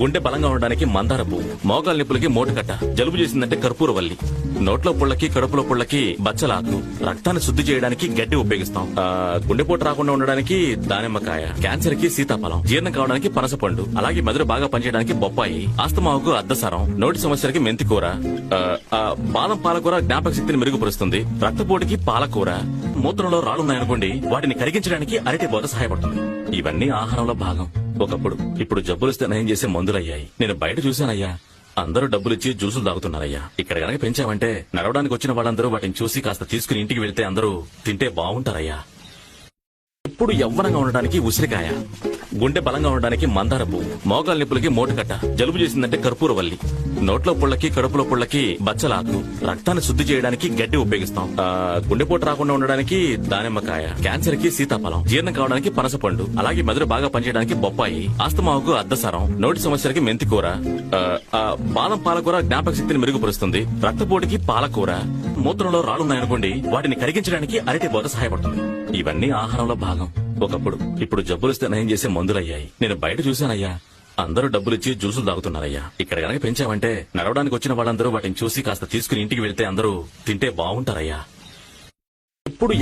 గుండె బలంగా ఉండడానికి మందార పువ్వు, మోకాలు నిప్పులకి మోటుకట్ట, జలుబు చేసిందంటే కర్పూరవల్లి, నోట్లో పుళ్ళకి కడుపులో పుళ్ళకి బచ్చలాకు, రక్తాన్ని శుద్ధి చేయడానికి గడ్డి ఉపయోగిస్తాం, గుండెపోటు రాకుండా ఉండడానికి దానిమ్మకాయ, క్యాన్సర్ కి సీతాఫలం, జీర్ణం కావడానికి పనసపండు, అలాగే మెదడు బాగా పనిచేయడానికి బొప్పాయి, ఆస్తమాకు అద్దసారం, నోటి సమస్యలకి మెంతికూర, బాదం పాలకూర జ్ఞాపక శక్తిని మెరుగుపరుస్తుంది, రక్తపోటుకి పాలకూర, మూత్రంలో రాళ్లున్నాయనుకోండి వాటిని కరిగించడానికి అరటి బోద సహాయపడుతుంది. ఇవన్నీ ఆహారంలో భాగం ఒకప్పుడు. ఇప్పుడు జబ్బులిస్తే నయం చేసే మందులయ్యాయి. నేను బయట చూశానయ్యా, అందరూ డబ్బులిచ్చి జ్యూసులు తాగుతున్నారయ్యా. ఇక్కడ గనక పెంచామంటే నడవడానికి వచ్చిన వాళ్ళందరూ వాటిని చూసి కాస్త తీసుకుని ఇంటికి వెళ్తే అందరూ తింటే బాగుంటారయ్యా. ఇప్పుడు యవ్వనంగా ఉండడానికి ఉసిరికాయ, గుండె బలంగా ఉండడానికి మందార పువ్వు, మోకాలు నిప్పులకి మోటుకట్ట, జలుబు చేసిందంటే కర్పూరవల్లి, నోట్లో పుళ్ళకి కడుపులో పుళ్ళకి బచ్చలాకు, రక్తాన్ని శుద్ధి చేయడానికి గడ్డి ఉపయోగిస్తాం, గుండెపోటు రాకుండా ఉండడానికి దానిమ్మకాయ, క్యాన్సర్ కి సీతాఫలం, జీర్ణం కావడానికి పనసపండు, అలాగే మెదడు బాగా పనిచేయడానికి బొప్పాయి, ఆస్తమాకు అద్దసారం, నోటి సమస్యలకి మెంతికూర, బాదం పాలకూర జ్ఞాపక శక్తిని మెరుగుపరుస్తుంది, రక్తపోటుకి పాలకూర, మూత్రంలో రాళ్లున్నాయనుకోండి వాటిని కరిగించడానికి అరటి బోద సహాయపడుతుంది. ఇవన్నీ ఆహారంలో భాగం ఒకప్పుడు. ఇప్పుడు జబ్బులిస్తే నయం చేసే మందులయ్యాయి. నేను బయట చూశానయ్యా, అందరూ డబ్బులిచ్చి జ్యూసులు తాగుతున్నారయ్యా. ఇక్కడ గనక పెంచామంటే నడవడానికి వచ్చిన వాళ్ళందరూ వాటిని చూసి కాస్త తీసుకుని ఇంటికి వెళ్తే అందరూ తింటే బాగుంటారయ్యా. ఇప్పుడు